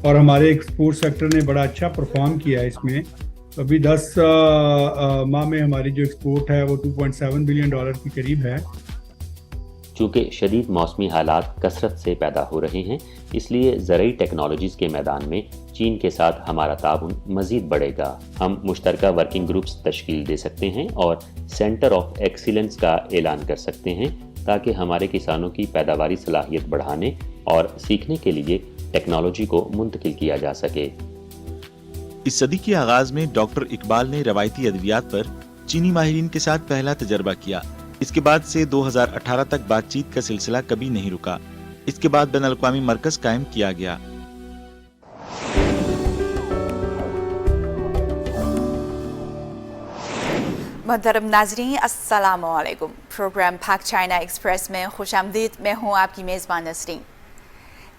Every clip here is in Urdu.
اور ہمارے ایکسپورٹ سیکٹر نے بڑا اچھا پرفارم کیا ہے اس میں. ابھی 10 ماہ میں ہماری جو ایکسپورٹ ہے وہ $2.7 بلین کے قریب ہے. چونکہ شدید موسمی حالات کثرت سے پیدا ہو رہے ہیں، اس لیے زرعی ٹیکنالوجیز کے میدان میں چین کے ساتھ ہمارا تعاون مزید بڑھے گا. ہم مشترکہ ورکنگ گروپس تشکیل دے سکتے ہیں اور سینٹر آف ایکسیلنس کا اعلان کر سکتے ہیں تاکہ ہمارے کسانوں کی پیداواری صلاحیت بڑھانے اور سیکھنے کے لیے ٹیکنالوجی کو منتقل کیا جا سکے. اس صدی کے آغاز میں ڈاکٹر اقبال نے روایتی ادویات پر چینی ماہرین کے ساتھ پہلا تجربہ کیا. اس کے بعد سے 2018 تک بات چیت کا سلسلہ کبھی نہیں رکا. اس کے بعد بین الاقوامی مرکز قائم کیا گیا. محترم ناظرین، السلام علیکم. پروگرام پاک چائنا ایکسپریس میں خوش آمدید. میں ہوں آپ کی میزبان نسرین.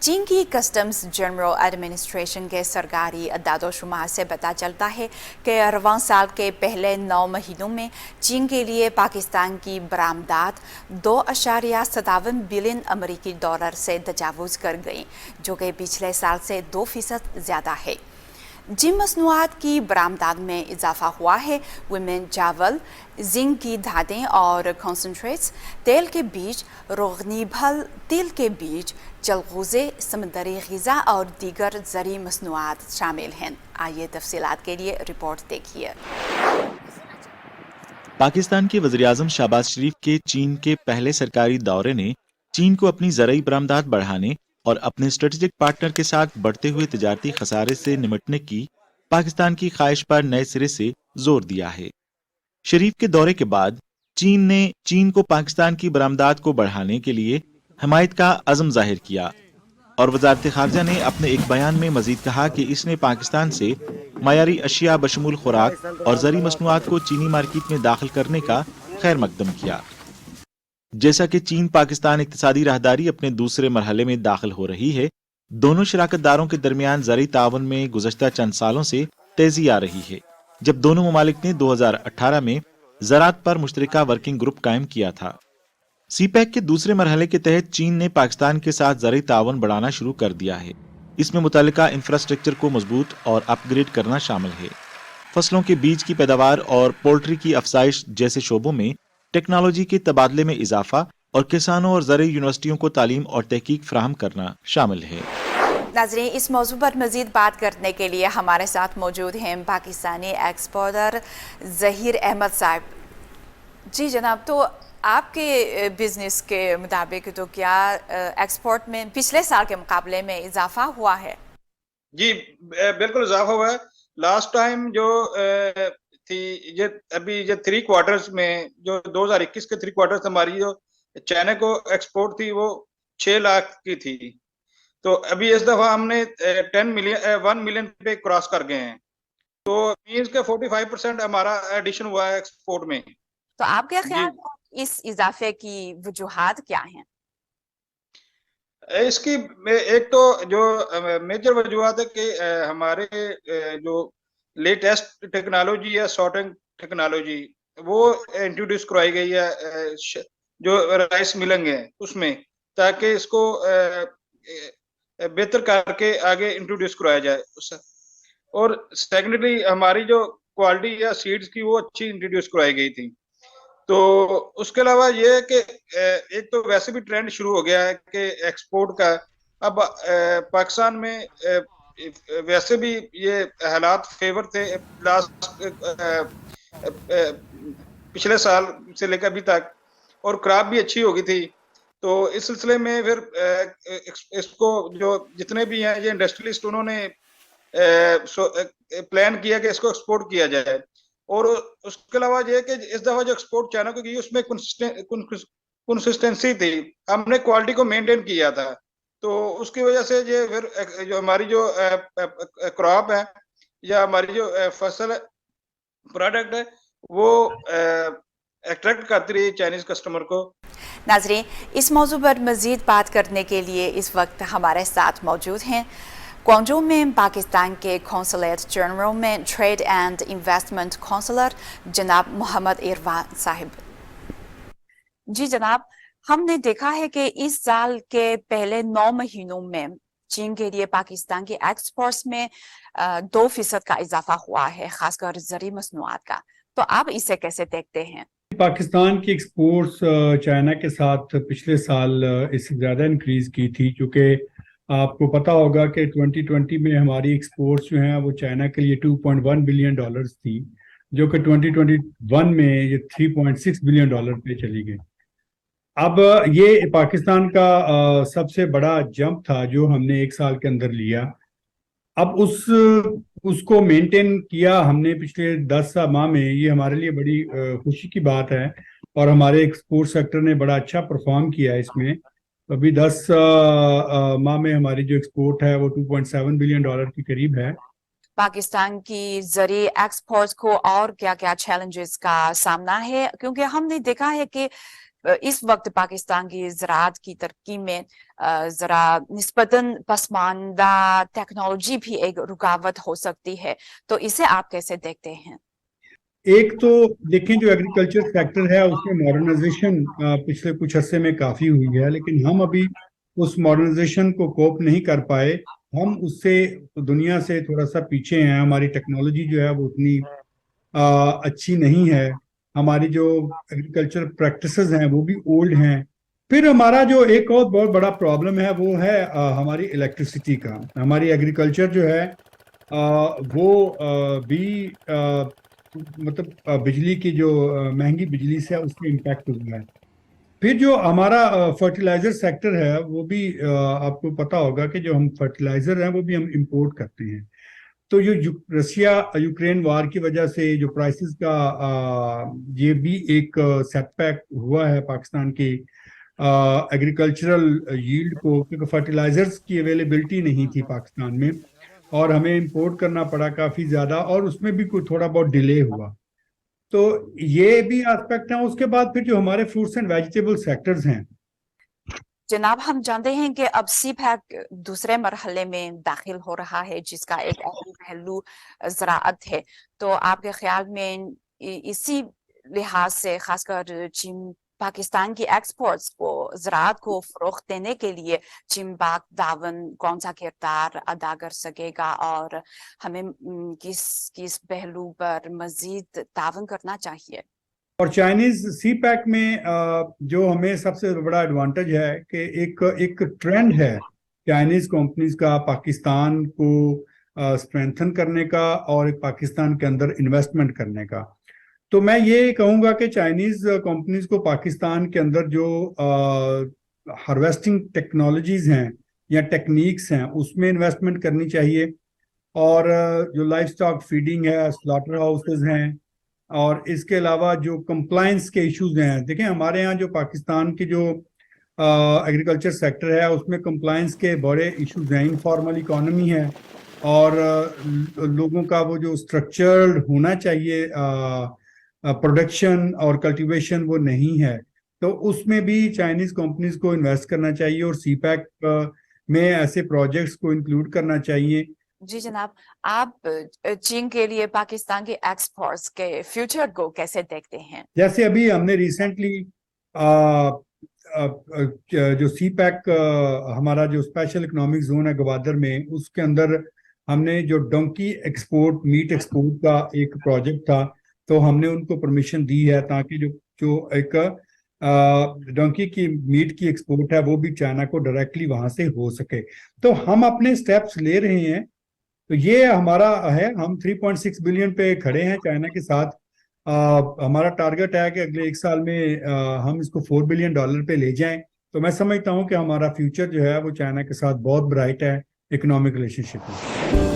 چین کی کسٹمز جنرل ایڈمنسٹریشن کے سرکاری اعداد و شمار سے پتہ چلتا ہے کہ رواں سال کے پہلے 9 مہینوں میں چین کے لیے پاکستان کی برآمدات $2.57 بلین امریکی ڈالر سے تجاوز کر گئیں، جو کہ پچھلے سال سے 2% زیادہ ہے. جن مصنوعات کی برآمدات میں اضافہ ہوا ہے وہ میں چاول، زنک کی دھاتیں اور کنسنٹریٹس، تیل کے بیج، روغنی پھل، تل کے بیج، چلغوزے، سمندری غذا اور دیگر زرعی مصنوعات شامل ہیں. آئیے تفصیلات کے لیے رپورٹ دیکھیے. پاکستان کے وزیراعظم شہباز شریف کے چین کے پہلے سرکاری دورے نے چین کو اپنی زرعی برآمدات بڑھانے اور اپنے اسٹریٹجک پارٹنر کے ساتھ بڑھتے ہوئے تجارتی خسارے سے نمٹنے کی پاکستان کی خواہش پر نئے سرے سے زور دیا ہے. شریف کے دورے کے بعد چین نے چین کو پاکستان کی برآمدات کو بڑھانے کے لیے حمایت کا عزم ظاہر کیا، اور وزارت خارجہ نے اپنے ایک بیان میں مزید کہا کہ اس نے پاکستان سے معیاری اشیاء بشمول خوراک اور زرعی مصنوعات کو چینی مارکیٹ میں داخل کرنے کا خیر مقدم کیا. جیسا کہ چین پاکستان اقتصادی راہداری اپنے دوسرے مرحلے میں داخل ہو رہی ہے، دونوں شراکت داروں کے درمیان زرعی تعاون میں گزشتہ چند سالوں سے تیزی آ رہی ہے، جب دونوں ممالک نے 2018 میں زراعت پر مشترکہ ورکنگ گروپ قائم کیا تھا. سی پیک کے دوسرے مرحلے کے تحت چین نے پاکستان کے ساتھ زرعی تعاون بڑھانا شروع کر دیا ہے. اس میں متعلقہ انفراسٹرکچر کو مضبوط اور اپ گریڈ کرنا شامل ہے. فصلوں کے بیج کی پیداوار اور پولٹری کی افزائش جیسے شعبوں میں ٹیکنالوجی کے تبادلے میں اضافہ اور کسانوں اور زرعی یونیورسٹیوں کو تعلیم اور تحقیق فراہم کرنا شامل ہے. ناظرین، اس موضوع پر مزید بات کرنے کے لیے ہمارے ساتھ موجود ہیں پاکستانی ایکسپورٹر ظہیر احمد صاحب. جی جناب، تو آپ کے بزنس کے مطابق تو کیا ایکسپورٹ میں پچھلے سال کے مقابلے میں اضافہ ہوا ہے؟ جی بالکل اضافہ ہوا ہے. لاسٹ ٹائم جو تھی یہ ابھی یہ 3 کوارٹرز میں جو 2021 کے 3 کوارٹرز ہماری جو چائنا کو ایکسپورٹ تھی وہ 6 لاکھ کی تھی. تو ابھی اس دفعہ ہم نے 1 ملین پہ کراس کر گئے ہیں. تو مینز کہ 45% ہمارا ایڈیشن ہوا ہے ایکسپورٹ میں. تو آپ کے خیال میں اس اضافے کی وجوہات کیا ہیں؟ اس کی ایک تو جو میجر وجوہات ہے کہ ہمارے جو لیٹسٹ ٹیکنالوجی ہے سارٹنگ ٹیکنالوجی وہ انٹروڈیوس کرائی گئی ہے جو رائس ملنگ ہے اس میں، تاکہ اس کو بہتر کر کے آگے انٹروڈیوس کرایا جائے. اور سیکنڈلی ہماری جو کوالٹی ہے سیڈز کی وہ اچھی انٹروڈیوس کرائی گئی تھی. تو اس کے علاوہ یہ ہے کہ ایک تو ویسے بھی ٹرینڈ شروع ہو گیا ہے کہ ایکسپورٹ کا. اب پاکستان میں ویسے بھی یہ حالات فیور تھے پچھلے سال سے لے کر ابھی تک، اور کراپ بھی اچھی ہو گئی تھی. تو اس سلسلے میں پھر اس کو جو جتنے بھی ہیں یہ انڈسٹریلسٹ انہوں نے پلان کیا کہ اس کو ایکسپورٹ کیا جائے. اور اس کے علاوہ یہ کہ اس دفعہ جو ایکسپورٹ چائنا کو کی اس میں کنسسٹنسی تھی، ہم نے کوالٹی کو مینٹین کیا تھا. تو اس کی وجہ سے یہ پھر جو ہماری جو کراپ ہے یا ہماری جو فصل پروڈکٹ ہے وہ اٹریکٹ کرتی رہی چائنیز کسٹمر کو. ناظرین، اس موضوع پر مزید بات کرنے کے لیے اس وقت ہمارے ساتھ موجود ہیں کوانجو میں پاکستان کے قونصلیٹ جنرل میں ٹریڈ اینڈ انویسٹمنٹ کونسلر جناب محمد عرفان صاحب. جی جناب، ہم نے دیکھا ہے کہ اس سال کے پہلے 9 مہینوں میں چین کے لیے پاکستان کے ایکسپورٹس میں 2% کا اضافہ ہوا ہے، خاص کر زرعی مصنوعات کا، تو آپ اسے کیسے دیکھتے ہیں؟ پاکستان کی ایکسپورٹس چائنا کے ساتھ پچھلے سال اس سے زیادہ انکریز کی تھی، چونکہ آپ کو پتا ہوگا کہ 2020 میں ہماری ایکسپورٹس جو ہیں وہ چائنا کے لیے $2.1 بلین تھی، جو کہ 2021 میں یہ $3.6 بلین پہ چلی گئی۔ اب یہ پاکستان کا سب سے بڑا جمپ تھا جو ہم نے ایک سال کے اندر لیا۔ اب اس کو مینٹین کیا ہم نے پچھلے 10 ماہ میں، یہ ہمارے لیے بڑی خوشی کی بات ہے، اور ہمارے ایکسپورٹ سیکٹر نے بڑا اچھا پرفارم کیا ہے اس میں۔ ابھی 10 ماہ میں ہماری جو ایکسپورٹ ہے وہ $2.7 بلین کے قریب ہے۔ پاکستان کی زرعی ایکسپورٹس کو اور کیا کیا چیلنجز کا سامنا ہے؟ کیونکہ ہم نے دیکھا ہے کہ اس وقت پاکستان کی زراعت کی ترقی میں ذرا نسبتاً پسماندہ ٹیکنالوجی بھی ایک رکاوٹ ہو سکتی ہے، تو اسے آپ کیسے دیکھتے ہیں؟ ایک تو دیکھیں جو ایگریکلچر سیکٹر ہے اس میں ماڈرنائزیشن پچھلے کچھ عرصے میں کافی ہوئی ہے، لیکن ہم ابھی اس ماڈرنائزیشن کو کوپ نہیں کر پائے۔ ہم اس سے دنیا سے تھوڑا سا پیچھے ہیں، ہماری ٹیکنالوجی جو ہے وہ اتنی اچھی نہیں ہے، ہماری جو ایگریکلچر پریکٹسز ہیں وہ بھی اولڈ ہیں۔ پھر ہمارا جو ایک اور بہت بڑا پرابلم ہے وہ ہے ہماری الیکٹریسٹی کا۔ ہماری ایگریکلچر جو ہے وہ بھی مطلب بجلی کی جو مہنگی بجلی سے اس میں امپیکٹ ہوا ہے۔ پھر جو ہمارا فرٹیلائزر سیکٹر ہے وہ بھی آپ کو پتا ہوگا کہ جو ہم فرٹیلائزر ہیں وہ بھی ہم امپورٹ کرتے ہیں، تو جو رشیا یوکرین وار کی وجہ سے جو پرائسز کا یہ بھی ایک سیٹ بیک ہوا ہے پاکستان کی ایگریکلچرل ییلڈ کو، کیونکہ فرٹیلائزرز کی اویلیبلٹی نہیں تھی پاکستان میں اور ہمیں امپورٹ کرنا پڑا کافی زیادہ، اور اس میں بھی کوئی تھوڑا بہت ڈیلے ہوا، تو یہ بھی آسپیکٹ ہیں۔ اس کے بعد پھر جو ہمارے فروٹس اینڈ ویجیٹیبل سیکٹرز ہیں۔ جناب، ہم جانتے ہیں کہ اب سی پیک دوسرے مرحلے میں داخل ہو رہا ہے جس کا ایک اہم پہلو زراعت ہے، تو آپ کے خیال میں اسی لحاظ سے خاص کر چین پاکستان کی ایکسپورٹس کو، زراعت کو فروغ دینے کے لیے چین پاک تعاون کون سا کردار ادا کر سکے گا، اور ہمیں کس پہلو پر مزید تعاون کرنا چاہیے؟ اور چائنیز سی پیک میں جو ہمیں سب سے بڑا ایڈوانٹیج ہے کہ ایک ٹرینڈ ہے چائنیز کمپنیز کا پاکستان کو اسٹرینتھن کرنے کا اور ایک پاکستان کے اندر انویسٹمنٹ کرنے کا۔ تو میں یہ کہوں گا کہ چائنیز کمپنیز کو پاکستان کے اندر جو ہارویسٹنگ ٹیکنالوجیز ہیں یا ٹیکنیکس ہیں اس میں انویسٹمنٹ کرنی چاہیے، اور جو لائف سٹاک فیڈنگ ہے، سلاٹر ہاؤسز ہیں، اور اس کے علاوہ جو کمپلائنس کے ایشوز ہیں۔ دیکھیں ہمارے ہاں جو پاکستان کی جو ایگریکلچر سیکٹر ہے اس میں کمپلائنس کے بڑے ایشوز ہیں، انفارمل اکانومی ہے، اور لوگوں کا وہ جو اسٹرکچرڈ ہونا چاہیے پروڈکشن اور کلٹیویشن وہ نہیں ہے، تو اس میں بھی چائنیز کمپنیز کو انویسٹ کرنا چاہیے اور سی پیک میں ایسے پروجیکٹس کو انکلوڈ کرنا چاہیے۔ جی جناب، آپ چین کے لیے پاکستان کے ایکسپورٹس کے فیوچر کو کیسے دیکھتے ہیں؟ جیسے ابھی ہم نے ریسنٹلی جو سی پیک ہمارا جو اسپیشل اکنامک زون ہے گوادر میں، اس کے اندر ہم نے جو ڈونکی ایکسپورٹ، میٹ ایکسپورٹ کا ایک پروجیکٹ تھا، تو ہم نے ان کو پرمیشن دی ہے تاکہ جو ایک ڈونکی کی میٹ کی ایکسپورٹ ہے وہ بھی چائنا کو ڈائریکٹلی وہاں سے ہو سکے۔ تو ہم اپنے سٹیپس لے رہے ہیں، تو یہ ہمارا ہے، ہم 3.6 بلین پہ کھڑے ہیں چائنا کے ساتھ۔ ہمارا ٹارگٹ ہے کہ اگلے ایک سال میں ہم اس کو $4 بلین پہ لے جائیں۔ تو میں سمجھتا ہوں کہ ہمارا فیوچر جو ہے وہ چائنا کے ساتھ بہت برائٹ ہے اکنامک ریلیشن شپ میں۔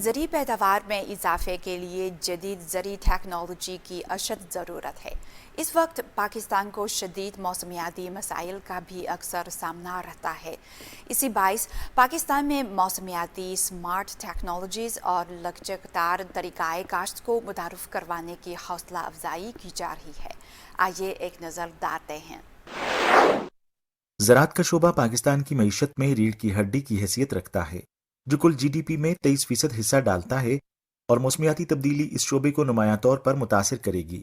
زرعی پیداوار میں اضافے کے لیے جدید زرعی ٹیکنالوجی کی اشد ضرورت ہے۔ اس وقت پاکستان کو شدید موسمیاتی مسائل کا بھی اکثر سامنا رہتا ہے، اسی باعث پاکستان میں موسمیاتی سمارٹ ٹیکنالوجیز اور لچکدار طریقہ کاشت کو متعارف کروانے کی حوصلہ افزائی کی جا رہی ہے۔ آئیے ایک نظر ڈالتے ہیں۔ زراعت کا شعبہ پاکستان کی معیشت میں ریڑھ کی ہڈی کی حیثیت رکھتا ہے، جو کل جی ڈی پی میں 23% حصہ ڈالتا ہے، اور موسمیاتی تبدیلی اس شعبے کو نمایاں طور پر متاثر کرے گی۔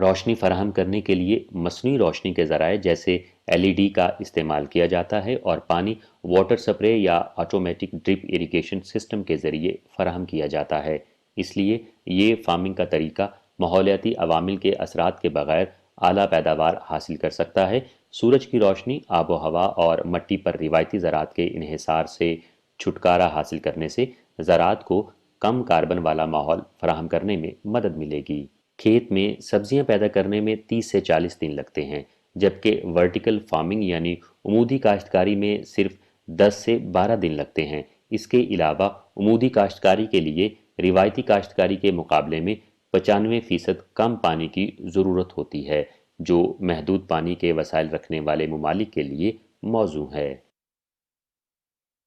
روشنی فراہم کرنے کے لیے مصنوعی روشنی کے ذرائع جیسے LED کا استعمال کیا جاتا ہے اور پانی واٹر سپرے یا آٹومیٹک ڈرپ اریگیشن سسٹم کے ذریعے فراہم کیا جاتا ہے۔ اس لیے یہ فارمنگ کا طریقہ ماحولیاتی عوامل کے اثرات کے بغیر اعلیٰ پیداوار حاصل کر سکتا ہے۔ سورج کی روشنی آب و ہوا اور مٹی پر روایتی زراعت کے انحصار سے چھٹکارا حاصل کرنے سے زراعت کو کم کاربن والا ماحول فراہم کرنے میں مدد ملے گی۔ کھیت میں سبزیاں پیدا کرنے میں 30 سے 40 دن لگتے ہیں، جبکہ ورٹیکل فارمنگ یعنی عمودی کاشتکاری میں صرف 10 سے 12 دن لگتے ہیں۔ اس کے علاوہ عمودی کاشتکاری کے لیے روایتی کاشتکاری کے مقابلے میں 95% کم پانی کی ضرورت ہوتی ہے، جو محدود پانی کے وسائل رکھنے والے ممالک کے لیے موزوں ہے۔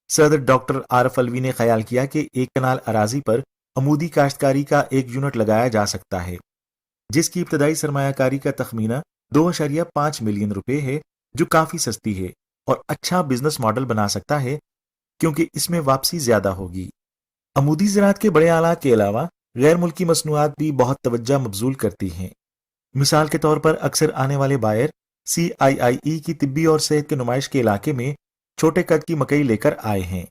صدر ڈاکٹر عارف الوی نے خیال کیا کہ ایک کنال اراضی پر عمودی کاشتکاری کا 1 یونٹ لگایا جا سکتا ہے، جس کی ابتدائی سرمایہ کاری کا تخمینہ 2.5 ملین روپے ہے، جو کافی سستی ہے اور اچھا بزنس ماڈل بنا سکتا ہے کیونکہ اس میں واپسی زیادہ ہوگی۔ عمودی زراعت کے بڑے آلات کے علاوہ غیر ملکی مصنوعات بھی بہت توجہ مبذول کرتی ہیں۔ مثال کے طور پر اکثر آنے والے بائر CIIE کی طبی اور صحت کے نمائش کے علاقے میں چھوٹے قد کی مکئی لے کر آئے ہیں۔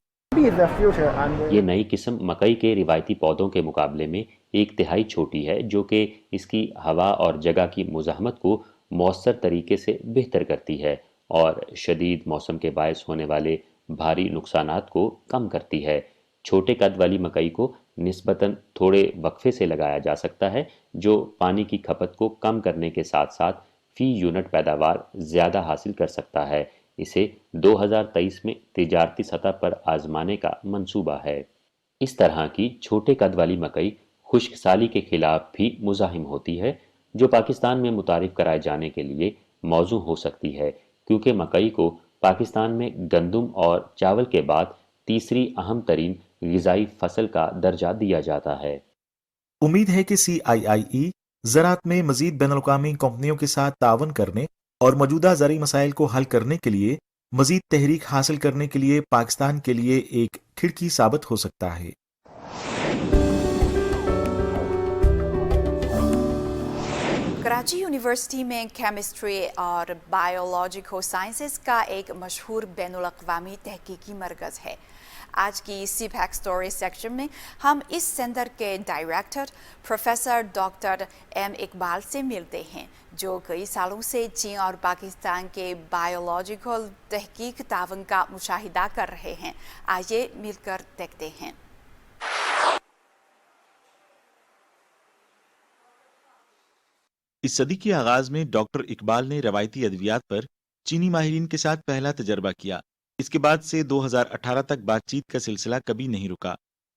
یہ نئی قسم مکئی کے روایتی پودوں کے مقابلے میں 1/3 چھوٹی ہے، جو کہ اس کی ہوا اور جگہ کی مزاحمت کو مؤثر طریقے سے بہتر کرتی ہے اور شدید موسم کے باعث ہونے والے بھاری نقصانات کو کم کرتی ہے۔ چھوٹے قد والی مکئی کو نسبتاً تھوڑے وقفے سے لگایا جا سکتا ہے، جو پانی کی کھپت کو کم کرنے کے ساتھ ساتھ فی یونٹ پیداوار زیادہ حاصل کر سکتا ہے۔ اسے 2023 میں تجارتی سطح پر آزمانے کا منصوبہ ہے۔ اس طرح کی چھوٹے قد والی مکئی خشک سالی کے خلاف بھی مزاحم ہوتی ہے، جو پاکستان میں متعارف کرائے جانے کے لیے موزوں ہو سکتی ہے، کیونکہ مکئی کو پاکستان میں گندم اور چاول کے بعد تیسری اہم ترین غذائی فصل کا درجہ دیا جاتا ہے۔ امید ہے کہ CIIE زراعت میں مزید بین الاقوامی کمپنیوں کے ساتھ تعاون کرنے اور موجودہ زرعی مسائل کو حل کرنے کے لیے مزید تحریک حاصل کرنے کے لیے پاکستان کے لیے ایک کھڑکی ثابت ہو سکتا ہے۔ کراچی یونیورسٹی میں کیمسٹری اور بایولوجیکل سائنسز کا ایک مشہور بین الاقوامی تحقیقی مرکز ہے۔ آج کی سی پیک سٹوری سیکشن میں ہم اس سینٹر کے director professor doctor M Iqbal سے ملتے ہیں، جو کئی سالوں سے چین اور پاکستان کے بایولوجیکل تحقیق تعاون کا مشاہدہ کر رہے ہیں۔ آئیے مل کر دیکھتے ہیں۔ اس صدی کے آغاز میں ڈاکٹر اقبال نے روایتی ادویات پر چینی ماہرین کے ساتھ پہلا تجربہ کیا۔ اس کے بعد سے 2018 تک بات چیت کا سلسلہ کبھی نہیں رکا۔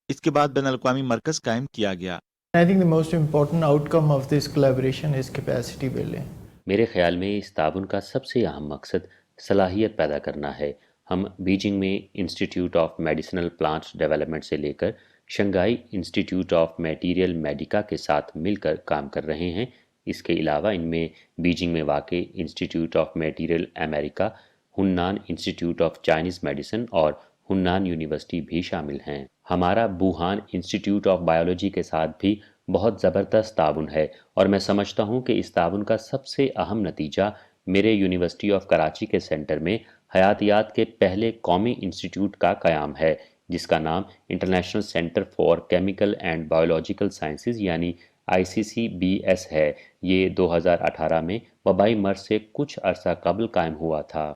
اس کے بعد بین الاقوامی مرکز قائم کیا گیا۔ I think the most important outcome of this collaboration is capacity building. میرے خیال میں اس تعاون کا سب سے اہم مقصد صلاحیت پیدا کرنا ہے۔ ہم بیجنگ میں institute of medicinal plants development سے لے کر شنگھائی انسٹیٹیوٹ آف میٹیریل میڈیکا کے ساتھ مل کر کام کر رہے ہیں۔ اس کے علاوہ ان میں بیجنگ میں واقع انسٹیٹیوٹ آف میٹیریل امریکہ، Hunan institute of Chinese medicine اور ہنان یونیورسٹی بھی شامل ہیں۔ ہمارا ووہان انسٹیٹیوٹ آف بایولوجی کے ساتھ بھی بہت زبردست تعاون ہے، اور میں سمجھتا ہوں کہ اس تعاون کا سب سے اہم نتیجہ میرے یونیورسٹی آف کراچی کے سینٹر میں حیاتیات کے پہلے قومی انسٹیٹیوٹ کا قیام ہے، جس کا نام international centre for chemical and biological sciences یعنی ICCBS ہے۔ یہ 2018 میں وبائی مرض سے کچھ عرصہ قبل قائم ہوا تھا۔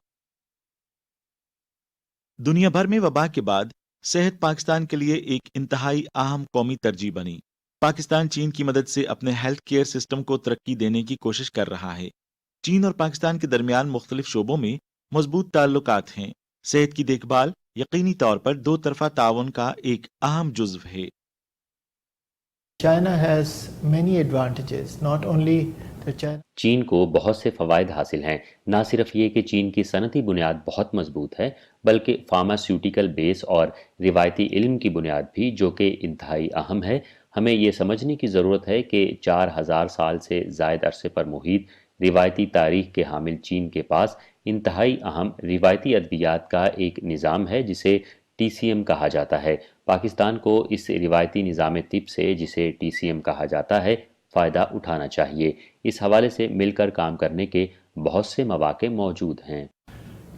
دنیا بھر میں وبا کے بعد صحت پاکستان کے لیے ایک انتہائی اہم قومی ترجیح بنی۔ پاکستان چین کی مدد سے اپنے ہیلتھ کیئر سسٹم کو ترقی دینے کی کوشش کر رہا ہے۔ چین اور پاکستان کے درمیان مختلف شعبوں میں مضبوط تعلقات ہیں۔ صحت کی دیکھ بھال یقینی طور پر دو طرفہ تعاون کا ایک اہم جزو ہے۔ China has many advantages, not only the China. چین کو بہت سے فوائد حاصل ہیں۔ نہ صرف یہ کہ چین کی صنعتی بنیاد بہت مضبوط ہے، بلکہ فارماسیوٹیکل بیس اور روایتی علم کی بنیاد بھی، جو کہ انتہائی اہم ہے۔ ہمیں یہ سمجھنے کی ضرورت ہے کہ 4000 سال سے زائد عرصے پر محیط روایتی تاریخ کے حامل چین کے پاس انتہائی اہم روایتی ادویات کا ایک نظام ہے جسے TCM کہا جاتا ہے۔ پاکستان کو اس روایتی نظام طب سے، جسے TCM کہا جاتا ہے، فائدہ اٹھانا چاہیے۔ اس حوالے سے مل کر کام کرنے کے بہت سے مواقع موجود ہیں۔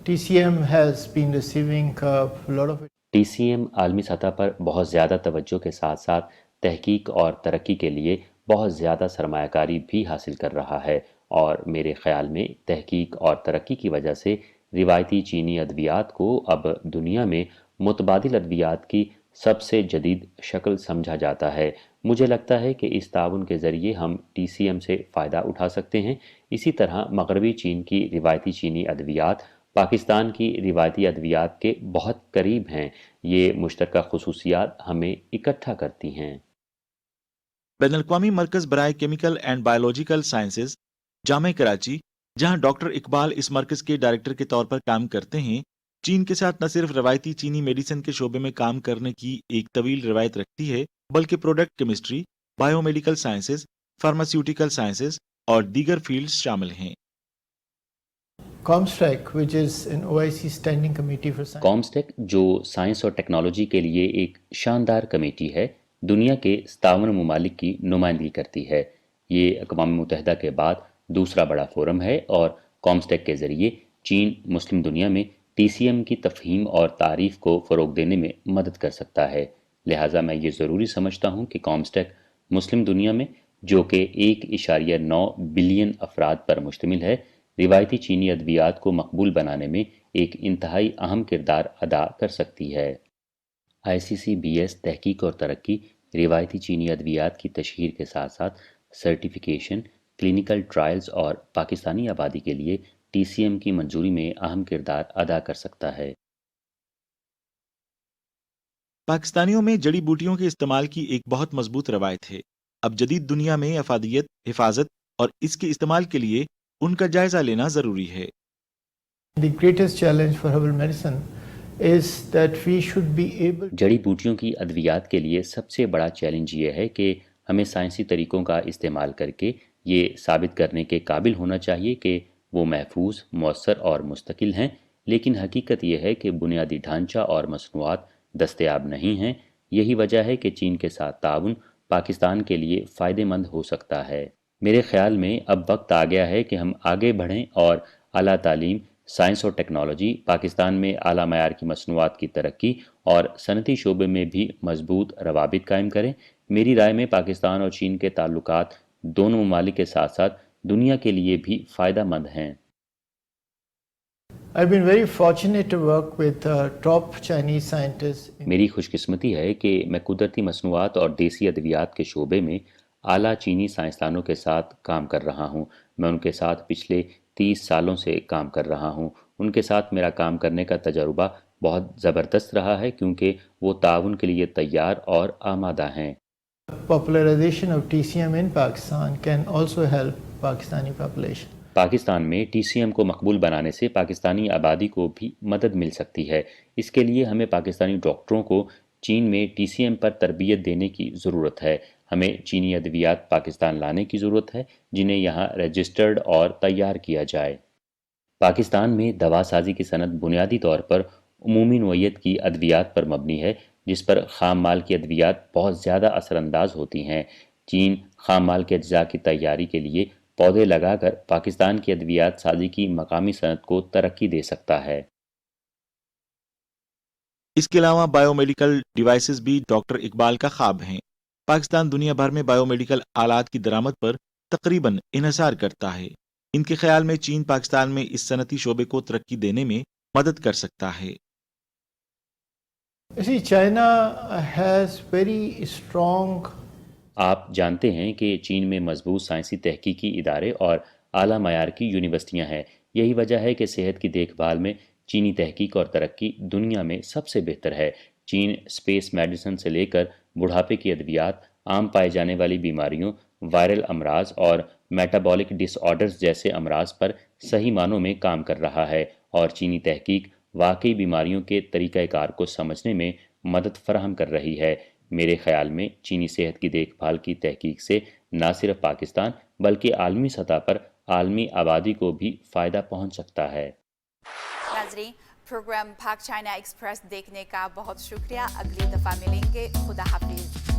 TCM has been receiving a lot of T C M عالمی سطح پر بہت زیادہ توجہ کے ساتھ ساتھ تحقیق اور ترقی کے لیے بہت زیادہ سرمایہ کاری بھی حاصل کر رہا ہے، اور میرے خیال میں تحقیق اور ترقی کی وجہ سے روایتی چینی ادویات کو اب دنیا میں متبادل ادویات کی سب سے جدید شکل سمجھا جاتا ہے۔ مجھے لگتا ہے کہ اس تعاون کے ذریعے ہم ٹی سی ایم سے فائدہ اٹھا سکتے ہیں۔ اسی طرح مغربی چین کی روایتی چینی ادویات پاکستان کی روایتی ادویات کے بہت قریب ہیں۔ یہ مشترکہ خصوصیات ہمیں اکٹھا کرتی ہیں۔ بین الاقوامی مرکز برائے کیمیکل اینڈ بایولوجیکل سائنسز جامع کراچی، جہاں ڈاکٹر اقبال اس مرکز کے ڈائریکٹر کے طور پر کام کرتے ہیں، چین کے ساتھ نہ صرف روایتی چینی میڈیسن کے شعبے میں کام کرنے کی ایک طویل روایت رکھتی ہے، بلکہ product chemistry, bio medical sciences, pharmaceutical sciences اور دیگر فیلڈز شامل ہیں۔ COMSTEC, which is an OIC standing committee for science. COMSTECH جو سائنس اور ٹیکنالوجی کے لیے ایک شاندار کمیٹی ہے، دنیا کے 57 ممالک کی نمائندگی کرتی ہے۔ یہ اقوام متحدہ کے بعد دوسرا بڑا فورم ہے، اور کامسٹیک کے ذریعے چین مسلم دنیا میں ٹی سی ایم کی تفہیم اور تعریف کو فروغ دینے میں مدد کر سکتا ہے۔ لہٰذا میں یہ ضروری سمجھتا ہوں کہ کامسٹیک مسلم دنیا میں، جو کہ 1.9 بلین افراد پر مشتمل ہے، روایتی چینی ادویات کو مقبول بنانے میں ایک انتہائی اہم کردار ادا کر سکتی ہے۔ ICCBS تحقیق اور ترقی روایتی چینی ادویات کی تشہیر کے ساتھ ساتھ سرٹیفیکیشن، کلینیکل ٹرائلز اور پاکستانی آبادی کے لیے ٹی سی ایم کی منظوری میں اہم کردار ادا کر سکتا ہے۔ پاکستانیوں میں جڑی بوٹیوں کے استعمال کی ایک بہت مضبوط روایت ہے۔ اب جدید دنیا میں افادیت، حفاظت اور اس کے استعمال کے لیے ان کا جائزہ لینا ضروری ہے۔ The greatest challenge for herbal medicine is that we should be able جڑی بوٹیوں کی ادویات کے لیے سب سے بڑا چیلنج یہ ہے کہ ہمیں سائنسی طریقوں کا استعمال کر کے یہ ثابت کرنے کے قابل ہونا چاہیے کہ وہ محفوظ، مؤثر اور مستقل ہیں، لیکن حقیقت یہ ہے کہ بنیادی ڈھانچہ اور مصنوعات دستیاب نہیں ہیں۔ یہی وجہ ہے کہ چین کے ساتھ تعاون پاکستان کے لیے فائدہ مند ہو سکتا ہے۔ میرے خیال میں اب وقت آ گیا ہے کہ ہم آگے بڑھیں اور اعلیٰ تعلیم، سائنس اور ٹیکنالوجی، پاکستان میں اعلیٰ معیار کی مصنوعات کی ترقی اور صنعتی شعبے میں بھی مضبوط روابط قائم کریں۔ میری رائے میں پاکستان اور چین کے تعلقات دونوں ممالک کے ساتھ ساتھ دنیا کے لیے بھی فائدہ مند ہیں۔ I've been very fortunate to work with top Chinese scientists. میری خوش قسمتی ہے کہ میں قدرتی مصنوعات اور دیسی ادویات کے شعبے میں اعلیٰ چینی سائنسدانوں کے ساتھ کام کر رہا ہوں۔ میں ان کے ساتھ پچھلے 30 سالوں سے کام کر رہا ہوں۔ ان کے ساتھ میرا کام کرنے کا تجربہ بہت زبردست رہا ہے، کیونکہ وہ تعاون کے لیے تیار اور آمادہ ہیں۔ Popularization of TCM in Pakistan can also help Pakistani population. Pakistan میں ٹی سی ایم کو مقبول بنانے سے پاکستانی آبادی کو بھی مدد مل سکتی ہے۔ اس کے لیے ہمیں پاکستانی ڈاکٹروں کو چین میں ٹی سی ایم پر تربیت دینے کی ضرورت ہے۔ ہمیں چینی ادویات پاکستان لانے کی ضرورت ہے، جنہیں یہاں رجسٹرڈ اور تیار کیا جائے۔ پاکستان میں دوا سازی کی صنعت بنیادی طور پر عمومی نوعیت کی ادویات پر مبنی ہے، جس پر خام مال کی ادویات بہت زیادہ اثر انداز ہوتی ہیں۔ چین خام مال کے اجزاء کی تیاری کے لیے پودے لگا کر پاکستان کی ادویات سازی کی مقامی صنعت کو ترقی دے سکتا ہے۔ اس کے علاوہ بایو میڈیکل ڈیوائسز بھی ڈاکٹر اقبال کا خواب ہیں۔ پاکستان دنیا بھر میں بایو میڈیکل آلات کی درآمد پر تقریباً انحصار کرتا ہے۔ ان کے خیال میں چین پاکستان میں اس صنعتی شعبے کو ترقی دینے میں مدد کر سکتا ہے۔ You see, China has very strong. آپ جانتے ہیں کہ چین میں مضبوط سائنسی تحقیقی ادارے اور اعلیٰ معیار کی یونیورسٹیاں ہیں۔ یہی وجہ ہے کہ صحت کی دیکھ بھال میں چینی تحقیق اور ترقی دنیا میں سب سے بہتر ہے۔ چین اسپیس میڈیسن سے لے کر بڑھاپے کی ادویات، عام پائے جانے والی بیماریوں، وائرل امراض اور میٹابولک ڈس آرڈرز جیسے امراض پر صحیح معنوں میں کام کر رہا ہے، اور چینی تحقیق واقعی بیماریوں کے طریقہ کار کو سمجھنے میں مدد فراہم کر رہی ہے۔ میرے خیال میں چینی صحت کی دیکھ بھال کی تحقیق سے نہ صرف پاکستان بلکہ عالمی سطح پر عالمی آبادی کو بھی فائدہ پہنچ سکتا ہے۔ ناظرین، پروگرام پاک چائنا ایکسپریس دیکھنے کا بہت شکریہ۔ اگلی دفعہ ملیں گے۔ خدا حافظ۔